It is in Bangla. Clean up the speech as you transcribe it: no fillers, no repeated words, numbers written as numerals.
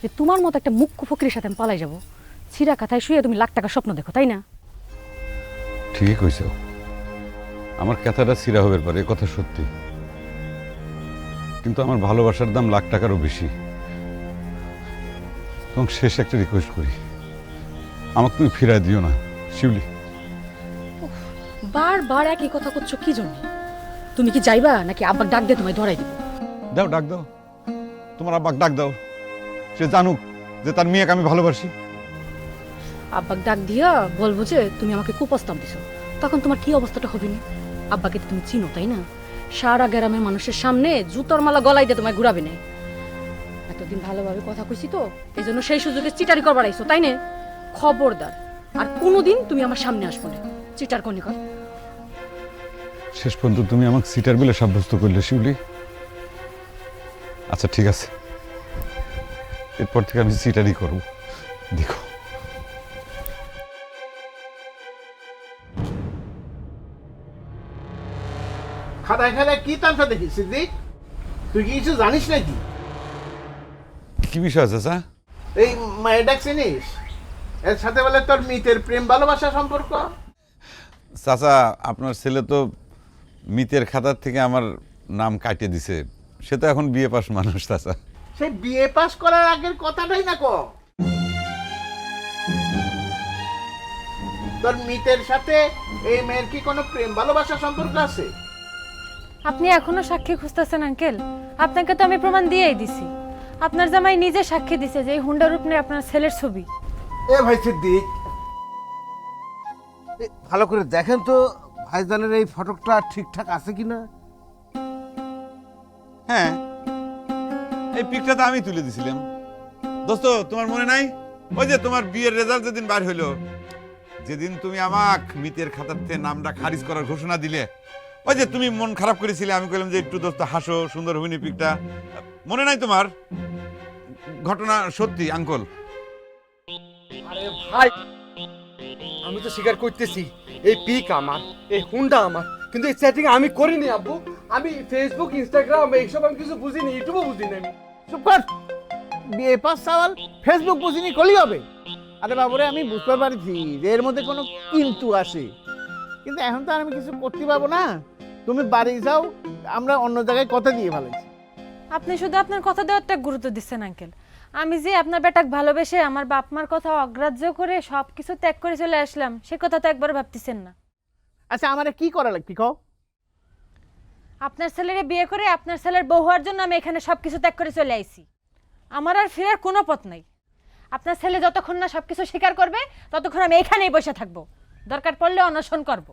যে তোমার মতো একটা মুখ্য ফকিরের সাথে আমি পালাই যাব? ছিঁড়া কাঁথায় শুয়ে তুমি লাখ টাকার স্বপ্ন দেখো, তাই না? ঠিকই কইছ, আমার কথাটা ছিঁড়া হবার পারে, কথা সত্যি, কিন্তু আমার ভালোবাসার দাম লাখ টাকারও বেশি। এবং শেষ একটা রিকোয়েস্ট করি, আমাকে তুমি ফিরায় দিও না শিউলি। বারবার একই কথা করছো কি জন্য? তুমি কি যাইবা নাকি আব্বাক ডাক দিয়ে তোমায় ধরাই দিব? দাও, ডাক দাও, তোমার আব্বাকে ডাক দাও, সে জানুক যে তার মেয়েকে আমি ভালোবাসি। আব্বাক ডাক দিয়া বলবো যে তুমি আমাকে কুপ্রস্তাব দিছো, তখন তোমার কি অবস্থাটা হবে না? আব্বাকে তো তুমি চিনো, তাই না? সারা গ্রামের মানুষের সামনে জুতোর মালা গলায় দিয়ে তোমায় ঘুরাবে না। এতদিন ভালোভাবে কথা কইছি তো, এই জন্য সেই সুযোগে চিটারি করবার আইছো, তাই না? খবরদার আর কোনোদিন তুমি আমার সামনে আসবো না, চিটার কোনি কর। শেষ পর্যন্ত তুমি আমাকে সিটার বলে সাব্যস্ত করলে শিউলি। আচ্ছা ঠিক আছে, এরপর থেকে আমি সিটারই করবো, দেখো। খাতায় খাতায় কি তামসা দেখিস সিদ্দিক? তুই কি কিছু জানিস নাকি? কি বিষয় আছে স্যার? এই মেয়েটাকে চিনিস? এর সাথে বলে তোর মিতের প্রেম ভালোবাসা সম্পর্ক। চাচা, আপনার ছেলে তো মিতের খাতার থেকে আমার নাম কাটিয়ে দিছে, সে তো এখন বিয়ে পাস মানুষ চাচা। সেই বিয়ে পাস করার আগের কথাটাই না কো। তোর মিতের সাথে এই মেয়ের কি কোনো প্রেম ভালোবাসা সম্পর্ক আছে? আপনি এখনো সাক্ষী খুঁজতেছেন আঙ্কেল? আপনাকে তো আমি প্রমাণ দিয়েই দিছি। আপনার জামাই নিজে সাক্ষী দিছে যে এই হুন্ডার রূপ নিয়ে আপনার ছেলের ছবি। এ ভাই সিদ্দিক, ভালো করে দেখেন তো ভাইজানের এই ফটোটা ঠিকঠাক আছে কিনা। হ্যাঁ, এই পিকটা তো আমি তুলে দিছিলাম। দোস্ত, তোমার মনে নাই ওই যে তোমার বিয়ের রেজাল্ট যেদিন বার হইলো, যেদিন তুমি আমাক মিতের খাতার থেকে নামটা খারিজ করার ঘোষণা দিলে, ওই যে তুমি মন খারাপ করেছিলে, আমি কইলাম যে একটু দোস্ত হাসো, সুন্দর হইনি পিকটা, মনে নাই তোমার? ঘটনা সত্যি আঙ্কল। আরে ভাই, আমি তো স্বীকার করতেছি এই পিক আমার, এই হুন্ডা আমার, কিন্তু এই চ্যাটিং আমি করিনি আব্বু। আমি ফেসবুক, ইনস্টাগ্রাম এইসব আমি কিছু বুঝিনি, ইউটিউবও বুঝিনি আমি। চুপ কর। বিয়ে পাস চাওয়াল ফেসবুক বুঝিনি করলেই হবে? আরে বাবুরে, আমি বুঝতে পারছি যে এর মধ্যে কোনো কিন্তু আসে, কিন্তু এখন তো আর আমি কিছু করতে পারবো না। তুমি বাড়ি যাও, আমরা অন্য জায়গায় কথা দিয়ে ভালোছি। আপনি শুধু আপনার কথা দেওয়ারটা গুরুত্ব দিচ্ছেন আঙ্কেল। আমি যে আপনার বেটাকে ভালোবেসে আমার বাপ মার কথা অগ্রাহ্য করে সবকিছু ত্যাগ করে চলে আসলাম, সে কথা তো একবার ভাবতেছেন না। আচ্ছা, আমারে কি করা লাগবে কও? আপনার ছেলেরে বিয়ে করে আপনার ছেলের বউ হওয়ার জন্য আমি এখানে সবকিছু ত্যাগ করে চলে আইছি। আমার আর ফেরার কোনো পথ নাই। আপনার ছেলে যতক্ষণ না সবকিছু স্বীকার করবে ততক্ষণ আমি এখানেই বসে থাকবো, দরকার পড়লে অনশন করব।